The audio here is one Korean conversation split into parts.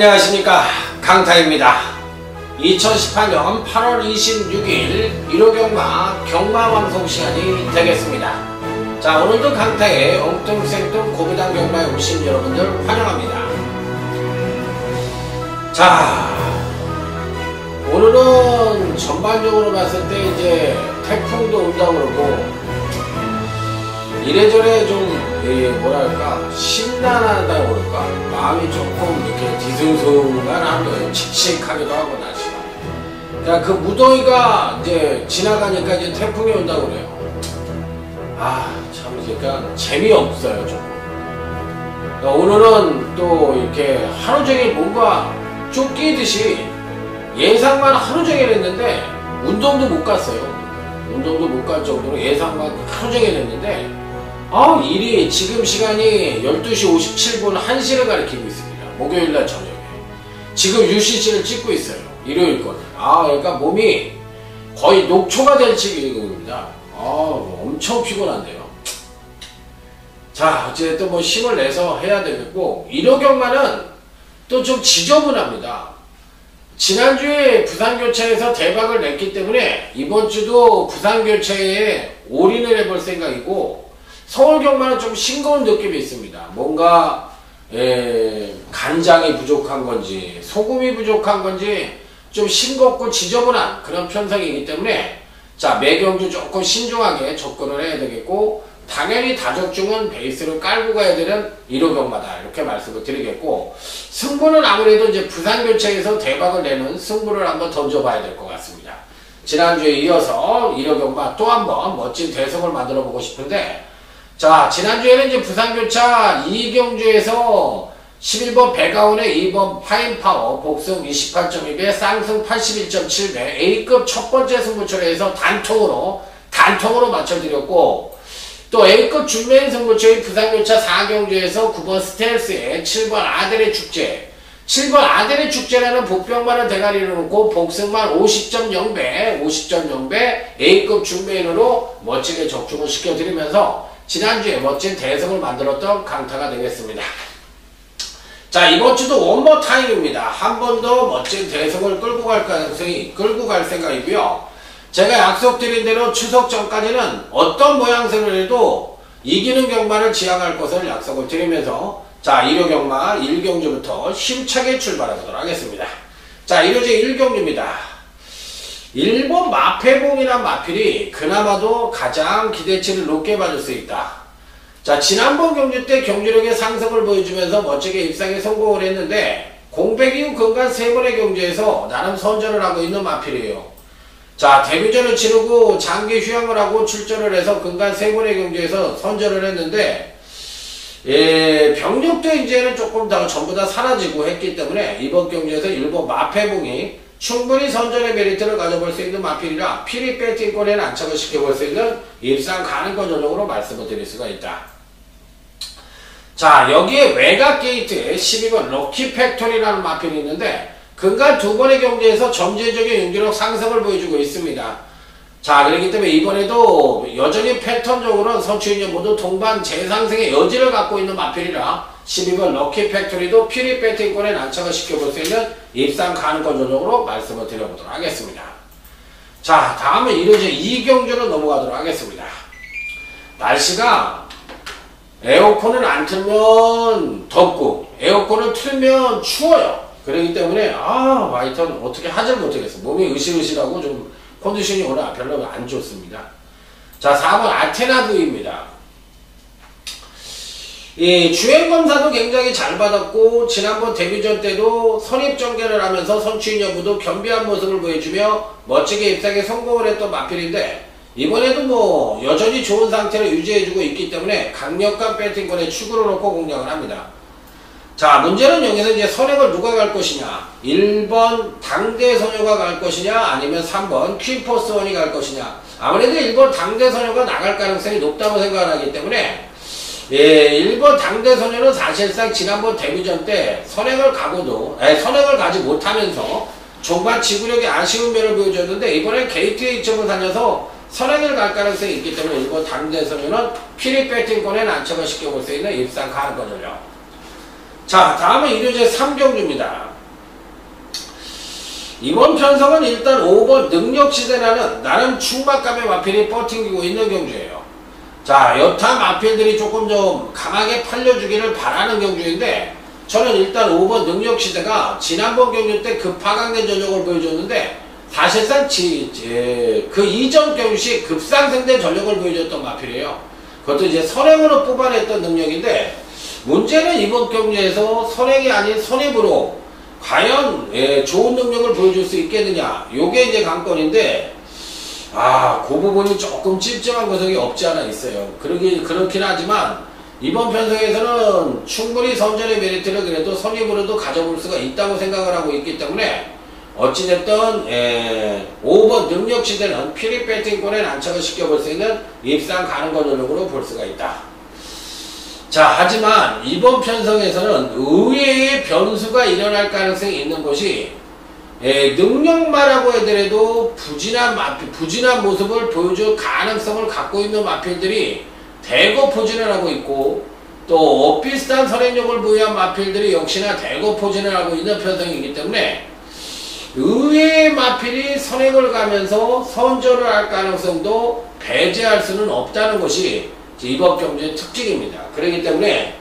안녕하십니까, 강타입니다. 2018년 8월 26일 1호 경마 방송 시간이 되겠습니다. 자, 오늘도 강타의 엉뚱생뚱 고부당 경마에 오신 여러분들 환영합니다. 자, 오늘은 전반적으로 봤을 때 이제 태풍도 온다고 그러고 이래저래 좀 뭐랄까 심란하다고 그럴까, 마음이 조금 이렇게 뒤숭숭하고요. 칙칙하기도 하고 날씨가. 그러니까 그 무더위가 이제 지나가니까 이제 태풍이 온다고 그래요. 참 그러니까 재미없어요 조금. 그러니까 오늘은 또 이렇게 하루 종일 뭔가 쫓기듯이 예상만 하루 종일 했는데 운동도 못 갔어요. 운동도 못 갈 정도로 예상만 하루 종일 했는데 일이 지금 시간이 12시 57분 1시를 가리키고 있습니다. 목요일날 저녁에. 지금 UCC를 찍고 있어요. 일요일 거는. 그러니까 몸이 거의 녹초가 될 지경입니다. 엄청 피곤한데요. 자, 어쨌든 뭐 힘을 내서 해야 되겠고, 1호 경마는 또 좀 지저분합니다. 지난주에 부산교체에서 대박을 냈기 때문에 이번 주도 부산교체에 올인을 해볼 생각이고, 서울 경마는 좀 싱거운 느낌이 있습니다. 뭔가 간장이 부족한 건지 소금이 부족한 건지 좀 싱겁고 지저분한 그런 편성이기 때문에, 자, 매경주 조금 신중하게 접근을 해야 되겠고, 당연히 다적중은 베이스를 깔고 가야 되는 1호 경마다, 이렇게 말씀을 드리겠고, 승부는 아무래도 이제 부산교체에서 대박을 내는 승부를 한번 던져봐야 될 것 같습니다. 지난주에 이어서 1호 경마 또 한번 멋진 대성을 만들어 보고 싶은데, 자, 지난주에는 이제 부산교차 이경주에서 11번 배가온의 2번 파인파워 복승 28.2배 쌍승 81.7배 A급 첫 번째 승부처를 해서 단통으로 맞춰드렸고, 또 A급 준메인 승부처인 부산교차 4경주에서 9번 스텔스에 7번 아델의 축제, 7번 아델의 축제라는 복병만을 대가리로 놓고 복승만 50.0배 A급 준메인으로 멋지게 적중을 시켜드리면서 지난주에 멋진 대성을 만들었던 강타가 되겠습니다. 자, 이번주도 원모 타임입니다. 한 번 더 멋진 대성을 끌고 갈 생각이고요. 제가 약속드린 대로 추석 전까지는 어떤 모양새를 해도 이기는 경마를 지향할 것을 약속을 드리면서, 자, 1호 경마 1경주부터 힘차게 출발하도록 하겠습니다. 자, 1호제 1경주입니다. 1번 마패봉이란 마필이 그나마도 가장 기대치를 높게 받을 수 있다. 자, 지난번 경주 때 경주력의 상승을 보여주면서 멋지게 입상에 성공을 했는데, 공백 이후 근간 3번의 경주에서 나름 선전을 하고 있는 마필이에요. 자, 데뷔전을 치르고 장기 휴양을 하고 출전을 해서 근간 3번의 경주에서 선전을 했는데, 병력도 이제는 조금 더 전부 다 사라지고 했기 때문에 이번 경주에서 1번 마패봉이 충분히 선전의 메리트를 가져볼 수 있는 마필이라 피리 배팅권에 안착을 시켜볼 수 있는 입상 가능권 전적으로 말씀을 드릴 수가 있다. 자, 여기에 외곽 게이트에 12번 럭키 팩토리라는 마필이 있는데, 근간 2번의 경기에서 점진적인 연기력 상승을 보여주고 있습니다. 자, 그렇기 때문에 이번에도 여전히 패턴적으로는 선출인연 모두 동반 재상승의 여지를 갖고 있는 마필이라 12번 럭키 팩토리도 피리 배팅권에 난착을 시켜볼 수 있는 입상 가능권 전적으로 말씀을 드려보도록 하겠습니다. 자, 다음은 1호제 2경주로 넘어가도록 하겠습니다. 날씨가 에어컨을 안 틀면 덥고 에어컨을 틀면 추워요. 그렇기 때문에 하여튼 어떻게 하질 못하겠어. 몸이 으실으실하고 좀 컨디션이 오늘 별로 안 좋습니다. 자, 4번 아테나브입니다. 주행검사도 굉장히 잘 받았고, 지난번 데뷔전 때도 선입전개를 하면서 선취인 여부도 겸비한 모습을 보여주며 멋지게 입상에 성공을 했던 마필인데, 이번에도 뭐 여전히 좋은 상태를 유지해주고 있기 때문에 강력한 배팅권에 축으로 놓고 공략을 합니다. 자, 문제는 여기서 이제 선행을 누가 갈 것이냐, 1번 당대소녀가 갈 것이냐, 아니면 3번 퀸포스원이 갈 것이냐. 아무래도 1번 당대소녀가 나갈 가능성이 높다고 생각을 하기 때문에, 1번 당대소녀는 사실상 지난번 데뷔전 때 선행을 가지 못하면서 종반 지구력의 아쉬운 면을 보여줬는데, 이번엔 게이트의 이점을 살려서 선행을 갈 가능성이 있기 때문에 1번 당대소녀는 피리 배팅권에 난척을 시켜볼 수 있는 입상 가능권이죠. 자, 다음은 1호제 3경주입니다. 이번 편성은 일단 5번 능력시대라는 나름 충막감의 마필이 뻗팅기고 있는 경주예요. 자, 여타 마필들이 조금 좀 강하게 팔려주기를 바라는 경주인데, 저는 일단 5번 능력시대가 지난번 경주 때 급하강된 전력을 보여줬는데, 사실상 그 이전 경주시 급상승된 전력을 보여줬던 마필이에요. 그것도 이제 선행으로 뽑아냈던 능력인데, 문제는 이번 경주에서 선행이 아닌 선입으로 과연 좋은 능력을 보여줄 수 있겠느냐, 요게 이제 관건인데, 그 부분이 조금 찝찝한 구석이 없지 않아 있어요. 그렇긴 하지만 이번 편성에서는 충분히 선전의 메리트를 그래도 선입으로도 가져볼 수가 있다고 생각을 하고 있기 때문에, 어찌됐든 5번 능력시대는 피리 배팅권에 난착을 시켜볼 수 있는 입상 가능권 전력으로 볼 수가 있다. 자, 하지만 이번 편성에서는 의외의 변수가 일어날 가능성이 있는 것이, 능력마라고 하더라도 부진한 모습을 보여줄 가능성을 갖고 있는 마필들이 대거 포진을 하고 있고, 또 비슷한 선행력을 보유한 마필들이 역시나 대거 포진을 하고 있는 편성이기 때문에, 의외의 마필이 선행을 가면서 선전을 할 가능성도 배제할 수는 없다는 것이 이번 경주의 특징입니다. 그렇기 때문에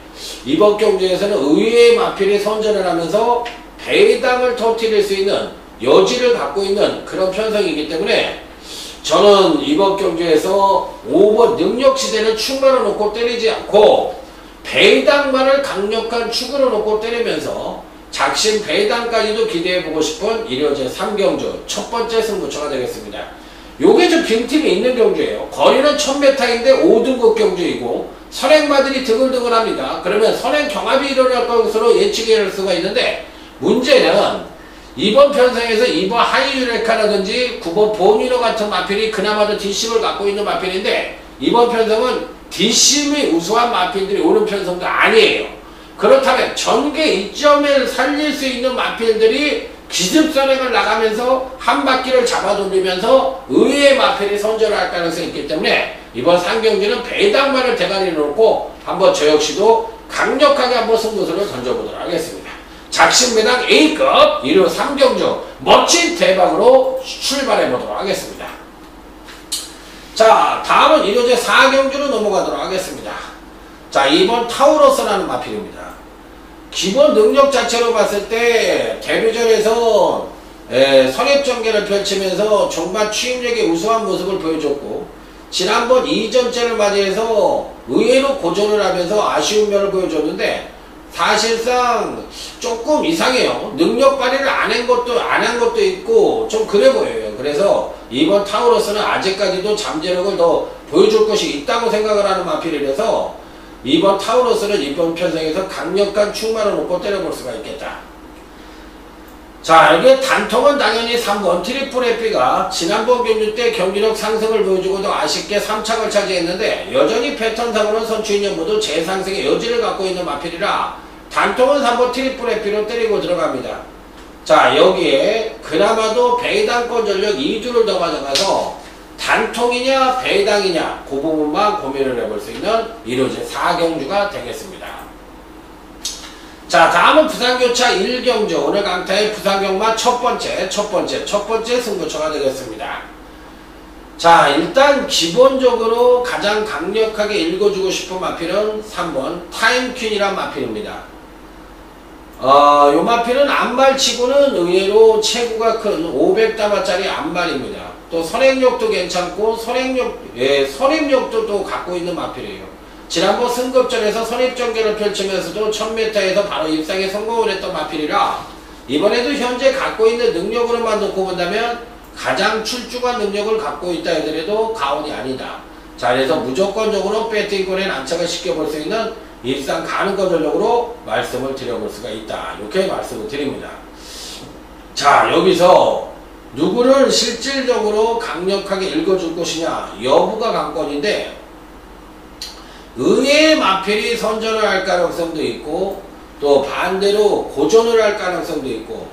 이번 경주에서는 의외의 마필이 선전을 하면서 배당을 터뜨릴 수 있는 여지를 갖고 있는 그런 편성이기 때문에, 저는 이번 경주에서 5번 능력시대를 축으로 놓고 때리지 않고 배당만을 강력한 축으로 놓고 때리면서 작심 배당까지도 기대해보고 싶은 일요제 3경주 첫 번째 승부처가 되겠습니다. 요게 좀 빈틈이 있는 경주예요. 거리는 1000m인데 5등급 경주이고 선행마들이 드글드글합니다. 그러면 선행 경합이 일어날 것으로 예측할 수가 있는데, 문제는 이번 편성에서 2번 하이유레카라든지 9번 보니노 같은 마필이 그나마도 뒷심을 갖고 있는 마필인데, 이번 편성은 뒷심이 우수한 마필들이 오는 편성도 아니에요. 그렇다면 전개 이점을 살릴 수 있는 마필들이 기습선행을 나가면서 한 바퀴를 잡아 돌리면서 의외의 마필이 선전을 할 가능성이 있기 때문에, 이번 상경기는 배당만을 대가리에 놓고 한번 저 역시도 강력하게 한번 승부수를 던져보도록 하겠습니다. 작심배당 A급 일요 3경주 멋진 대박으로 출발해보도록 하겠습니다. 자, 다음은 일요제 4경주로 넘어가도록 하겠습니다. 자, 2번 타우러스라는 마필입니다. 기본 능력 자체로 봤을 때 데뷔전에서 선입전개를 펼치면서 종반 추임력의 우수한 모습을 보여줬고, 지난번 2전째를 맞이해서 의외로 고전을 하면서 아쉬운 면을 보여줬는데, 사실상 조금 이상해요. 능력 발휘를 안 한 것도 있고 좀 그래 보여요. 그래서 이번 타우러스는 아직까지도 잠재력을 더 보여줄 것이 있다고 생각을 하는 마필이라서, 이번 타우러스는 이번 편성에서 강력한 축만을 놓고 때려볼 수가 있겠다. 자, 여기에 단통은 당연히 3번 트리플 에피가 지난번 경주 때 경기력 상승을 보여주고도 아쉽게 3착을 차지했는데, 여전히 패턴상으로는 선추인연 모두 재상승의 여지를 갖고 있는 마필이라 단통은 3번 트리플 에피로 때리고 들어갑니다. 자, 여기에 그나마도 배당권 전력 2주를 더 가져가서 단통이냐 배당이냐 그 부분만 고민을 해볼 수 있는 일요제 4경주가 되겠습니다. 자, 다음은 부산교차 1경주, 오늘 강타의 부산경마 첫 번째 승부처가 되겠습니다. 자, 일단 기본적으로 가장 강력하게 읽어주고 싶은 마필은 3번 타임퀸이란 마필입니다. 요 마필은 앞말치고는 의외로 체구가 큰 500다마짜리 앞말입니다. 또 선행력도 괜찮고 선입력도 또 갖고 있는 마필이에요. 지난번 승급전에서 선입전개를 펼치면서도 1000m에서 바로 입상에 성공을 했던 마필이라, 이번에도 현재 갖고 있는 능력으로만 놓고 본다면 가장 출중한 능력을 갖고 있다 하더라도 가온이 아니다. 자, 그래서 무조건적으로 배팅권에 난착을 시켜볼 수 있는 입상 가능권 전력으로 말씀을 드려볼 수가 있다. 이렇게 말씀을 드립니다. 자, 여기서 누구를 실질적으로 강력하게 읽어줄 것이냐 여부가 관건인데, 의외의 마필이 선전을 할 가능성도 있고, 또 반대로 고전을 할 가능성도 있고,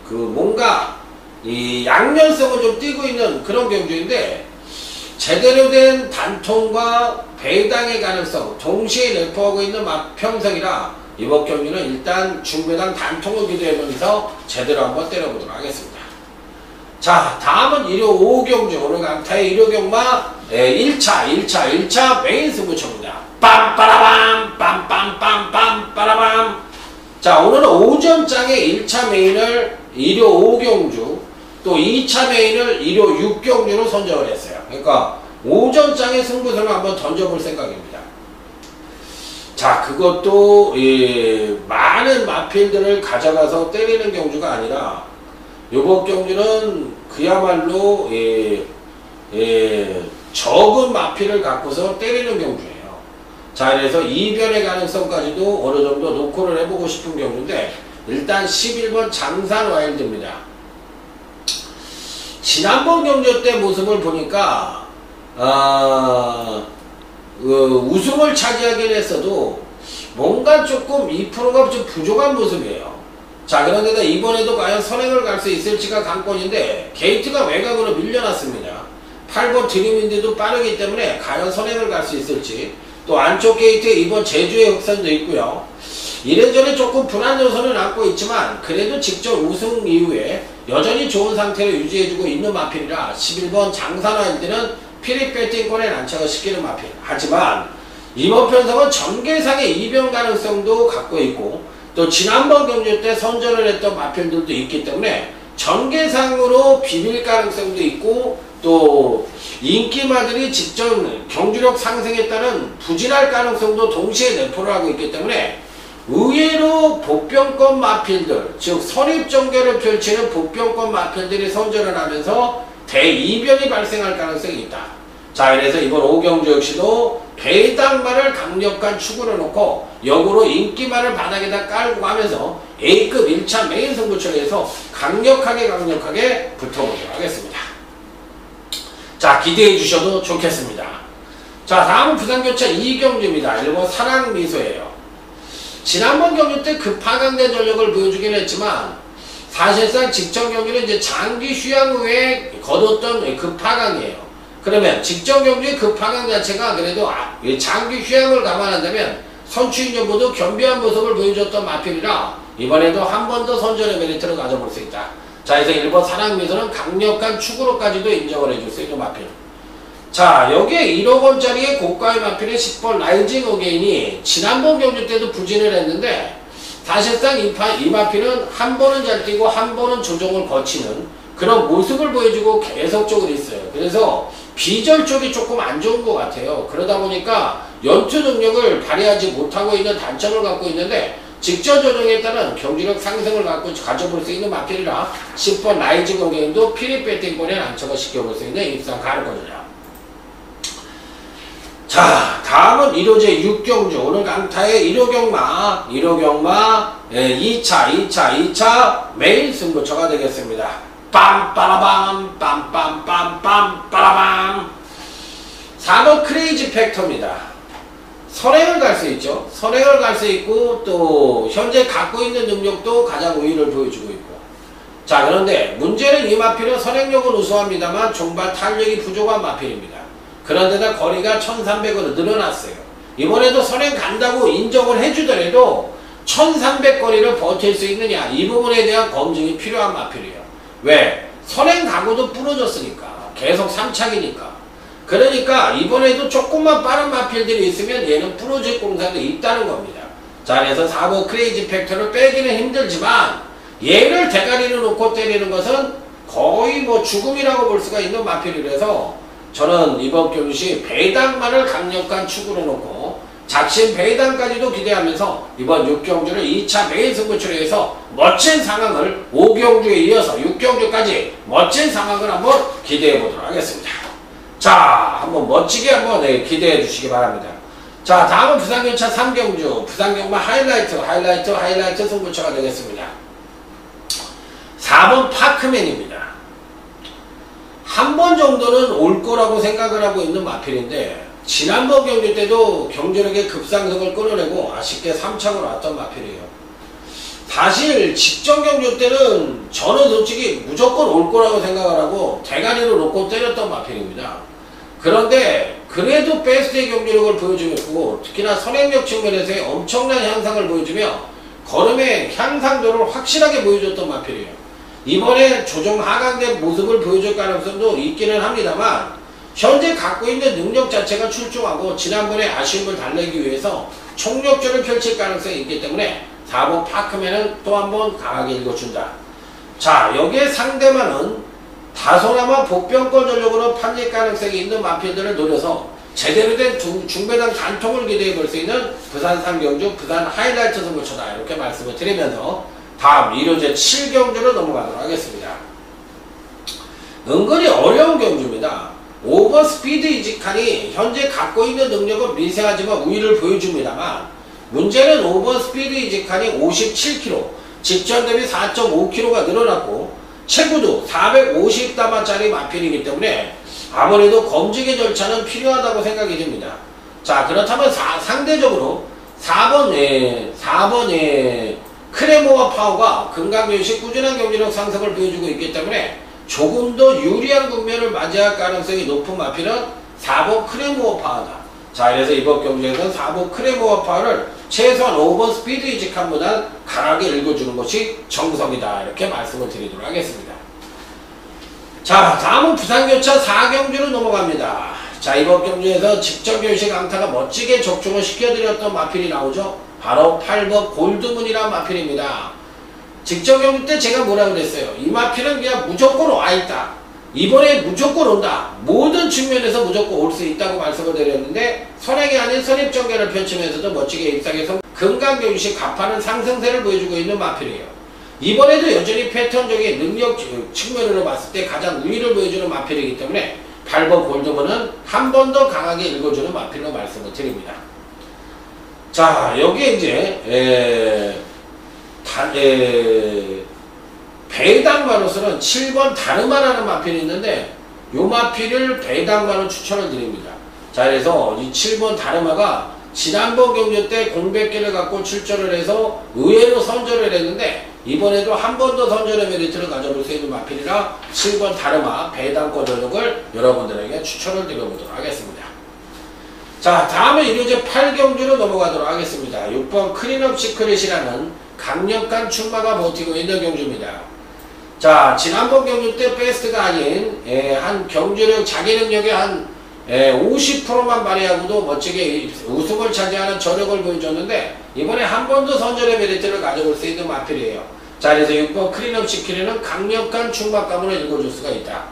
뭔가 이 양면성을 좀 띠고 있는 그런 경주인데, 제대로 된 단통과 배당의 가능성 동시에 내포하고 있는 편성이라 이번 경기는 일단 중배당 단통을 기대하면서 제대로 한번 때려보도록 하겠습니다. 자, 다음은 일요 5경주. 오늘 강타의 일요 경마 1차 메인 승부처입니다. 빰빠라밤 빰빰빰빰 빠라밤. 자, 오늘은 오전장에 1차 메인을 일요 5경주, 또 2차 메인을 일요 6경주로 선정을 했어요. 그러니까 오전장의 승부수를 한번 던져볼 생각입니다. 자, 그것도 많은 마필들을 가져가서 때리는 경주가 아니라 요번 경주는 그야말로 적은 마필을 갖고서 때리는 경주예요. 자, 그래서 이변의 가능성까지도 어느 정도 노크를 해보고 싶은 경주인데, 일단 11번 장산 와일드입니다. 지난번 경주 때 모습을 보니까 우승을 차지하긴 했어도 뭔가 조금 2%가 좀 부족한 모습이에요. 자, 그런데다 이번에도 과연 선행을 갈 수 있을지가 관건인데, 게이트가 외곽으로 밀려났습니다. 8번 드림인데도 빠르기 때문에 과연 선행을 갈 수 있을지, 또 안쪽 게이트에 이번 제주의 흑선도 있고요. 이래저래 조금 불안 요소는 남고 있지만 그래도 직접 우승 이후에 여전히 좋은 상태를 유지해주고 있는 마필이라 11번 장산와일드는 피릿 배팅권에 난처가 시키는 마필. 하지만 이번 편성은 전개상의 이변 가능성도 갖고 있고, 또 지난번 경주 때 선전을 했던 마필들도 있기 때문에 전개상으로 비빌 가능성도 있고, 또 인기마들이 직접 경주력 상승에 따른 부진할 가능성도 동시에 내포를 하고 있기 때문에 의외로 복병권 마필들, 즉 선입전개를 펼치는 복병권 마필들이 선전을 하면서 대이변이 발생할 가능성이 있다. 자, 그래서 이번 5경주 역시도 배당만을 강력한 축으로 놓고 역으로 인기만을 바닥에다 깔고 가면서 A급 1차 메인 승부처에서 강력하게 붙어보도록 하겠습니다. 자, 기대해 주셔도 좋겠습니다. 자, 다음은 부산교차 2경주입니다. 일본 사랑미소예요. 지난번 경주 때 급하강된 전력을 보여주긴 했지만 사실상 직전 경기는 이제 장기 휴양 후에 거뒀던 급하강이에요. 그러면 직전 경주의 급하강 자체가 그래도 장기 휴양을 감안한다면 선취인전보도 겸비한 모습을 보여줬던 마필이라 이번에도 한 번 더 선전의 메리트를 가져볼 수 있다. 자, 그래서 일본 사랑미소는 강력한 축으로까지도 인정을 해줄 수 있는 마필. 자, 여기에 1억원짜리의 고가의 마필의 10번 라이징 어게인이 지난번 경주 때도 부진을 했는데, 사실상 이 마필은 한 번은 잘 뛰고 한 번은 조정을 거치는 그런 모습을 보여주고 계속적으로 있어요. 그래서 비절 쪽이 조금 안 좋은 것 같아요. 그러다 보니까 연투 능력을 발휘하지 못하고 있는 단점을 갖고 있는데, 직전 조정에 따른 경기력 상승을 가져볼 수 있는 마필이라 10번 라이징 어게인도 피릿 배팅권에 난처가 시켜볼 수 있는 입상 가능거든요. 자, 다음은 1호제 6경주. 오늘 강타의 1호 경마 2차 메인 승부처가 되겠습니다. 빰빠라밤 빰빰빰빰 빠라밤. 4번 크레이지 팩터입니다. 선행을 갈 수 있죠. 선행을 갈 수 있고, 또 현재 갖고 있는 능력도 가장 우위를 보여주고 있고. 자, 그런데 문제는 이 마필은 선행력은 우수합니다만 종발 탄력이 부족한 마필입니다. 그런데다 거리가 1300으로 늘어났어요. 이번에도 선행 간다고 인정을 해주더라도 1300 거리를 버틸 수 있느냐, 이 부분에 대한 검증이 필요한 마필이에요. 왜? 선행 가고도 부러졌으니까. 계속 3착이니까. 그러니까 이번에도 조금만 빠른 마필들이 있으면 얘는 부러질 공산도 있다는 겁니다. 자, 그래서 4번 크레이지 팩터를 빼기는 힘들지만 얘를 대가리로 놓고 때리는 것은 거의 뭐 죽음이라고 볼 수가 있는 마필이라서 저는 이번 경시 배당만을 강력한 축으로 놓고 작심 배당까지도 기대하면서 이번 6경주를 2차 메인 승부처로 해서 멋진 상황을 5경주에 이어서 6경주까지 멋진 상황을 한번 기대해 보도록 하겠습니다. 자, 한번 멋지게 한번 기대해 주시기 바랍니다. 자, 다음은 부산경차 3경주, 부산경마 하이라이트 승부처가 되겠습니다. 4번 파크맨입니다. 한 번 정도는 올 거라고 생각을 하고 있는 마필인데, 지난번 경주 때도 경주력의 급상승을 끌어내고 아쉽게 3착으로 왔던 마필이에요. 사실 직전 경주 때는 저는 솔직히 무조건 올 거라고 생각을 하고 대가리로 놓고 때렸던 마필입니다. 그런데 그래도 베스트의 경기력을 보여주고 있고 특히나 선행력 측면에서의 엄청난 향상을 보여주며 걸음의 향상도를 확실하게 보여줬던 마필이에요. 이번에 조정 하강된 모습을 보여줄 가능성도 있기는 합니다만 현재 갖고 있는 능력 자체가 출중하고 지난번에 아쉬움을 달래기 위해서 총력전을 펼칠 가능성이 있기 때문에 4번 파크맨은 또 한 번 강하게 읽어준다. 자, 여기에 상대만은 다소나마 복병권 전력으로 판일 가능성이 있는 마필들을 노려서 제대로 된 중배당 단통을 기대해 볼 수 있는 부산 3경주 부산 하이라이트 승부처다. 이렇게 말씀을 드리면서 다음 1호제 7경주로 넘어가도록 하겠습니다. 은근히 어려운 경주입니다. 오버 스피드 이직칸이 현재 갖고 있는 능력은 미세하지만 우위를 보여줍니다만 문제는 오버 스피드 이직칸이 57kg, 직전 대비 4.5kg가 늘어났고 체구도 450다마짜리 마필이기 때문에 아무래도 검증의 절차는 필요하다고 생각이 됩니다. 자, 그렇다면 상대적으로 4번의 크레모와 파워가 금강변시 꾸준한 경기력 상승을 보여주고 있기 때문에 조금 더 유리한 국면을 맞이할 가능성이 높은 마필은 4번 크레모와 파워다. 자, 그래서 이번 경기에서는 4번 크레모와 파워를 최소한 5번 스피드 이직함보다 강하게 읽어주는 것이 정석이다. 이렇게 말씀을 드리도록 하겠습니다. 자, 다음은 부산교차 4경주로 넘어갑니다. 자, 이번 경주에서 직전교시 강타가 멋지게 적중을 시켜드렸던 마필이 나오죠. 바로 8번 골드문이라는 마필입니다. 직전 경주 때 제가 뭐라 그랬어요? 이 마필은 그냥 무조건 와있다. 이번에 무조건 온다. 모든 측면에서 무조건 올 수 있다고 말씀을 드렸는데 선행이 아닌 선입전개를 펼치면서도 멋지게 입상해서 금강경주시 가파른 상승세를 보여주고 있는 마필이에요. 이번에도 여전히 패턴적인 능력 측면으로 봤을 때 가장 우위를 보여주는 마필이기 때문에 8번 골드문은 한 번 더 강하게 읽어주는 마필로 말씀을 드립니다. 자, 여기에 이제 배당마로서는 7번 다르마라는 마필이 있는데 이 마필을 배당마로 추천을 드립니다. 자, 그래서 이 7번 다르마가 지난번 경주 때 공백기를 갖고 출전을 해서 의외로 선전을 했는데 이번에도 한 번 더 선전의 메리트를 가져볼 수 있는 마필이라 7번 다르마 배당권 전력을 여러분들에게 추천을 드려보도록 하겠습니다. 자, 다음은 1호제 8경주로 넘어가도록 하겠습니다. 6번 클린업 시크릿이라는 강력한 충마가 버티고 있는 경주입니다. 자, 지난번 경주 때 베스트가 아닌 한 경주력 자기 능력의 한 50%만 발휘하고도 멋지게 우승을 차지하는 저력을 보여줬는데 이번에 한 번 더 선전의 메리트를 가져볼 수 있는 마필이에요. 자, 그래서 6번 클린업 시키리는 강력한 충막감을 읽어줄 수가 있다.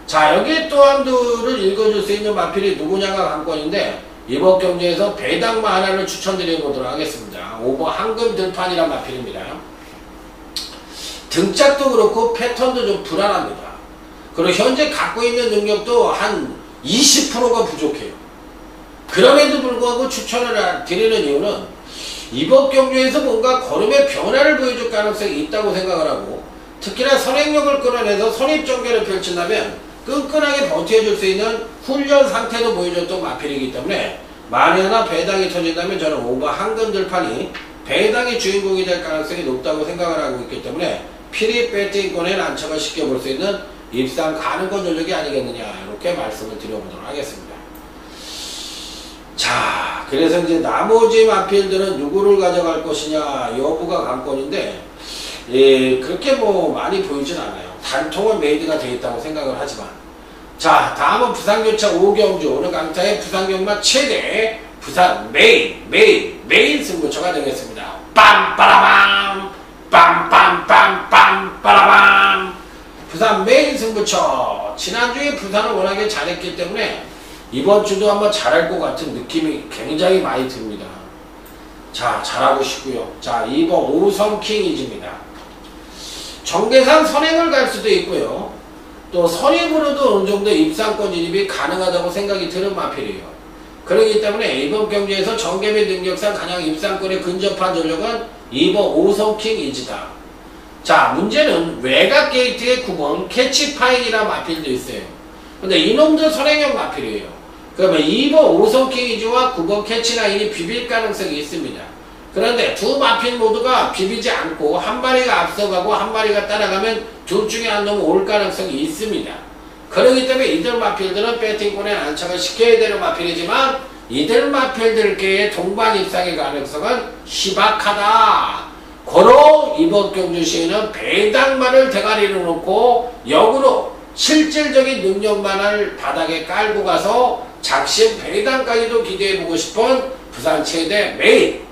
자, 여기에 또 한두를 읽어줄 수 있는 마필이 누구냐가 관건인데 이번 경주에서 배당마 하나를 추천드려보도록 하겠습니다. 5번 황금 들판이란 마필입니다. 등짝도 그렇고 패턴도 좀 불안합니다. 그리고 현재 갖고 있는 능력도 한 20%가 부족해요. 그럼에도 불구하고 추천을 드리는 이유는 이번 경주에서 뭔가 걸음의 변화를 보여줄 가능성이 있다고 생각을 하고 특히나 선행력을 끌어내서 선입전개를 펼친다면 끈끈하게 버텨줄 수 있는 훈련 상태도 보여줬던 마필이기 때문에 만에 하나 배당이 터진다면 저는 5번 황금들판이 배당의 주인공이 될 가능성이 높다고 생각을 하고 있기 때문에 피리 배팅권에 난처가 시켜볼 수 있는 입상 가능권 전력이 아니겠느냐 이렇게 말씀을 드려보도록 하겠습니다. 자, 그래서 이제 나머지 마필들은 누구를 가져갈 것이냐 여부가 관건인데 그렇게 뭐 많이 보이진 않아요. 단통은 메이드가 되어 있다고 생각을 하지만 자, 다음은 부산교차 5경주 오늘 강타의 부산경마 최대 부산 메인 승부처가 되겠습니다. 빰빠라밤 빰빰빰빰 빠라밤 부산 메인 승부처. 지난주에 부산을 워낙에 잘했기 때문에 이번 주도 한번 잘할 것 같은 느낌이 굉장히 많이 듭니다. 자, 잘하고 싶고요. 자, 2번 오성킹이즈입니다. 정계산 선행을 갈 수도 있고요. 또 선입으로도 어느 정도 입상권 진입이 가능하다고 생각이 드는 마필이에요. 그렇기 때문에 이번 경기에서 정계배 능력상 가장 입상권에 근접한 전력은 2번 오성킹이즈다. 자, 문제는 외곽 게이트의 9번 캐치파인이라는 마필도 있어요. 근데 이놈도 선행형 마필이에요. 그러면 2번 오성킹이즈와 9번 캐치라인이 비빌 가능성이 있습니다. 그런데 두 마필 모두가 비비지 않고 한 마리가 앞서가고 한 마리가 따라가면 둘 중에 한 놈은 올 가능성이 있습니다. 그렇기 때문에 이들 마필들은 배팅권에 안착을 시켜야 되는 마필이지만 이들 마필들께의 동반 입상의 가능성은 희박하다. 고로 이번 경주 시에는 배당만을 대가리로 놓고 역으로 실질적인 능력만을 바닥에 깔고 가서 작심 배당까지도 기대해보고 싶은 부산 최대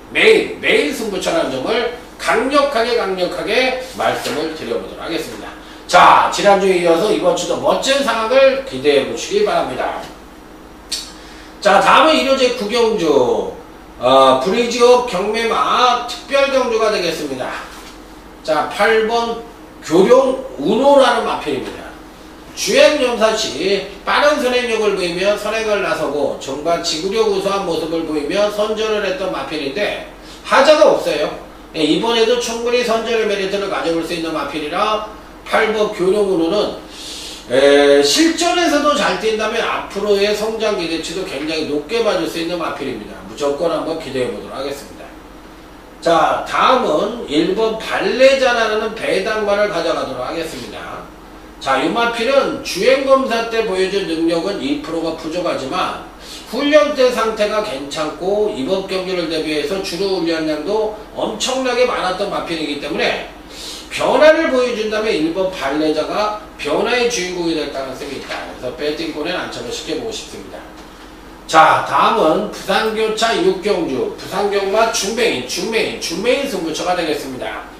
메인 승부처라는 점을 강력하게 말씀을 드려보도록 하겠습니다. 자, 지난주에 이어서 이번 주도 멋진 상황을 기대해 보시기 바랍니다. 자, 다음은 일요제 9경주 브리지업 경매마 특별 경주가 되겠습니다. 자, 8번 교룡 운호라는 마필입니다. 주행연사시 빠른 선행력을 보이며 선행을 나서고 정반 지구력 우수한 모습을 보이며 선전을 했던 마필인데 하자가 없어요. 이번에도 충분히 선전의 메리트를 가져올 수 있는 마필이라 8번 교룡 운호는 실전에서도 잘 뛴다면 앞으로의 성장 기대치도 굉장히 높게 봐줄 수 있는 마필입니다. 무조건 한번 기대해 보도록 하겠습니다. 자, 다음은 1번 발레자라는 배당만을 가져가도록 하겠습니다. 자, 이 마필은 주행검사 때 보여준 능력은 2%가 부족하지만 훈련 때 상태가 괜찮고 이번 경기를 대비해서 주로 훈련량도 엄청나게 많았던 마필이기 때문에 변화를 보여준다면 1번 발레자가 변화의 주인공이 될 가능성이 있다. 그래서 배팅권에 안착을 시켜보고 싶습니다. 자, 다음은 부산교차 6경주 부산경마 중메인 승부처가 되겠습니다.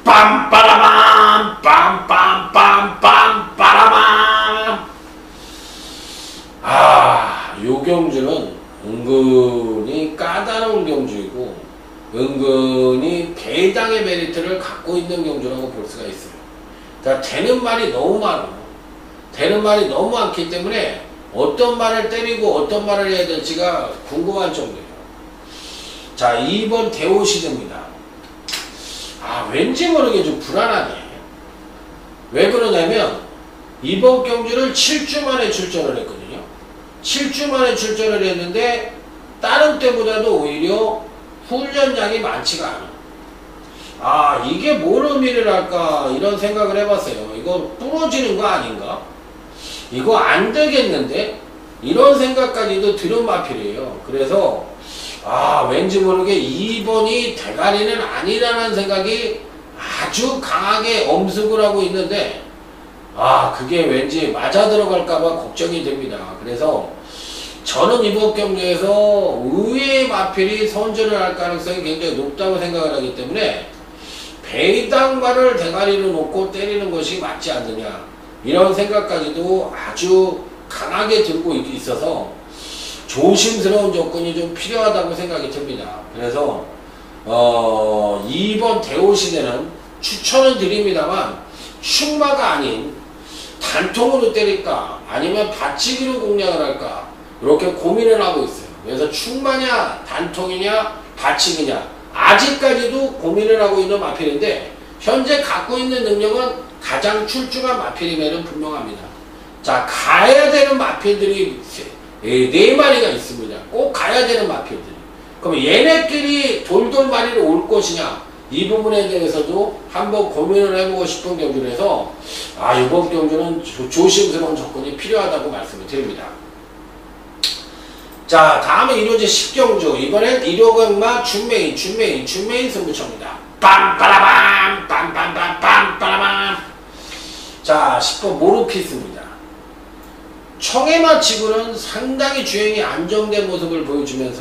빰빠라밤 빰빰빰빰 빠라밤. 요 경주는 은근히 까다로운 경주이고 은근히 배당의 메리트를 갖고 있는 경주라고 볼 수가 있어요. 그러니까 되는 말이 너무 많기 때문에 어떤 말을 때리고 어떤 말을 해야 될지가 궁금한 정도예요. 자, 2번 대오시드입니다. 왠지 모르게 좀 불안하네. 왜 그러냐면 이번 경주를 7주 만에 출전을 했거든요. 7주 만에 출전을 했는데 다른 때보다도 오히려 훈련량이 많지가 않아. 이게 뭘 의미를 할까 이런 생각을 해봤어요. 이거 부러지는 거 아닌가? 이거 안 되겠는데? 이런 생각까지도 들은 마필이에요. 그래서 왠지 모르게 2번이 대가리는 아니라는 생각이 아주 강하게 엄습을 하고 있는데 그게 왠지 맞아 들어갈까봐 걱정이 됩니다. 그래서 저는 이번 경기에서 의외의 마필이 선전을 할 가능성이 굉장히 높다고 생각을 하기 때문에 배당만을 대가리로 놓고 때리는 것이 맞지 않느냐 이런 생각까지도 아주 강하게 들고 있어서 조심스러운 조건이 좀 필요하다고 생각이 듭니다. 그래서 2번 대오시대는 추천은 드립니다만 충마가 아닌 단통으로 때릴까 아니면 받치기로 공략을 할까 이렇게 고민을 하고 있어요. 그래서 충마냐 단통이냐 받치기냐 아직까지도 고민을 하고 있는 마필인데 현재 갖고 있는 능력은 가장 출중한 마필임에는 분명합니다. 자, 가야 되는 마필들이 4마리가 있습니다. 꼭 가야 되는 마필들이. 그럼 얘네끼리 돌돌마리로 올 것이냐 이 부분에 대해서도 한번 고민을 해보고 싶은 경주라서 이번 경주는 조심스러운 접근이 필요하다고 말씀을 드립니다. 자, 다음은 일요제 10경주 이번엔 일요경마 중메인 승부처입니다. 빰빠라밤 빰빰빰 빰빠라밤. 자, 10번 모르피스입니다. 청해마 치고는 상당히 주행이 안정된 모습을 보여주면서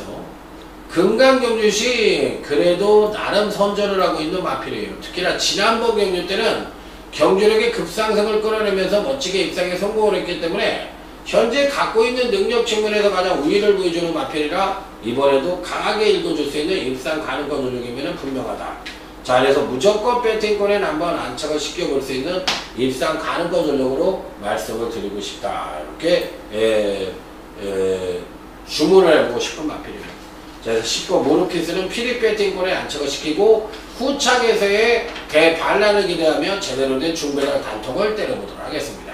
금강경주시 그래도 나름 선전을 하고 있는 마필이에요. 특히나 지난번 경주 때는 경주력의 급상승을 끌어내면서 멋지게 입상에 성공을 했기 때문에 현재 갖고 있는 능력 측면에서 가장 우위를 보여주는 마필이라 이번에도 강하게 읽어줄 수 있는 입상 가능성 전력이면 분명하다. 자, 그래서 무조건 배팅권에 한번 안착을 시켜볼 수 있는 입상 가능성 전력으로 말씀을 드리고 싶다. 이렇게 주문을 해보고 싶은 마필입니다. 자, 그래서 10번 모르키스는 피리 배팅권에 안착을 시키고 후창에서의 대반란을 기대하며 제대로 된 중배랑 단통을 때려보도록 하겠습니다.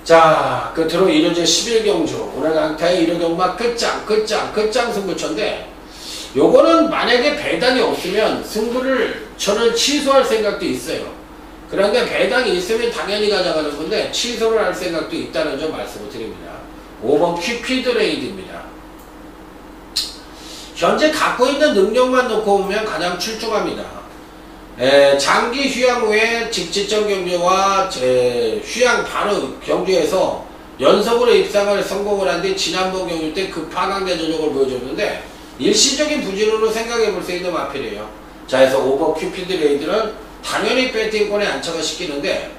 자, 끝으로 일요제 11경주 오늘 강타의 일요경마 끝장 승부처인데 요거는 만약에 배당이 없으면 승부를 저는 취소할 생각도 있어요. 그런데 배당이 있으면 당연히 가져가는 건데 취소를 할 생각도 있다는 점 말씀을 드립니다. 5번 퀴피드레이드입니다. 현재 갖고 있는 능력만 놓고 보면 가장 출중합니다. 장기 휴양 후에 직지점 경주와 휴양 바로 경주에서 연속으로 입상을 성공을 한 뒤 지난번 경주 때 급하강대 전적을 보여줬는데 일시적인 부진으로 생각해 볼 수 있는 마필이에요. 자, 그래서 5번 큐피드레이드는 당연히 배팅권에 안착을 시키는데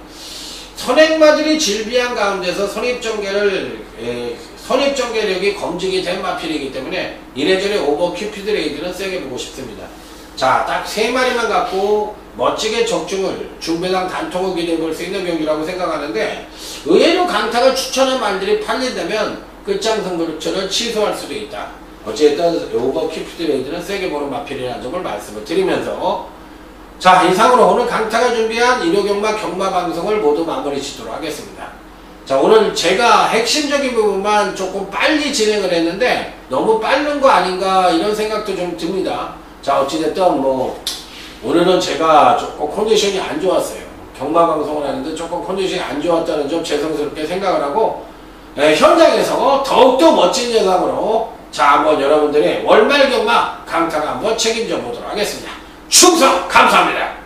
선행마들이 질비한 가운데서 선입전개력이 검증이 된 마필이기 때문에 이래저래 5번 큐피드레이드는 세게 보고 싶습니다. 자, 딱 3마리만 갖고 멋지게 적중을 중배당 단통을 기대해 볼 수 있는 경기라고 생각하는데 의외로 강타가 추천한 말들이 팔린다면 끝장 승부처를 취소할 수도 있다. 어쨌든 5번 큐피드레이드는 세게 보는 마필이라는 점을 말씀을 드리면서 자, 이상으로 오늘 강타가 준비한 일요경마 경마 방송을 모두 마무리 짓도록 하겠습니다. 자, 오늘 제가 핵심적인 부분만 조금 빨리 진행을 했는데 너무 빠른 거 아닌가 이런 생각도 좀 듭니다. 자, 어찌됐든 뭐 오늘은 제가 조금 컨디션이 안 좋았어요. 경마 방송을 하는데 조금 컨디션이 안 좋았다는 점 죄송스럽게 생각을 하고 현장에서 더욱더 멋진 예상으로 자, 한번 여러분들의 월말 경마 강타가 한번 책임져 보도록 하겠습니다. 충성 감사합니다.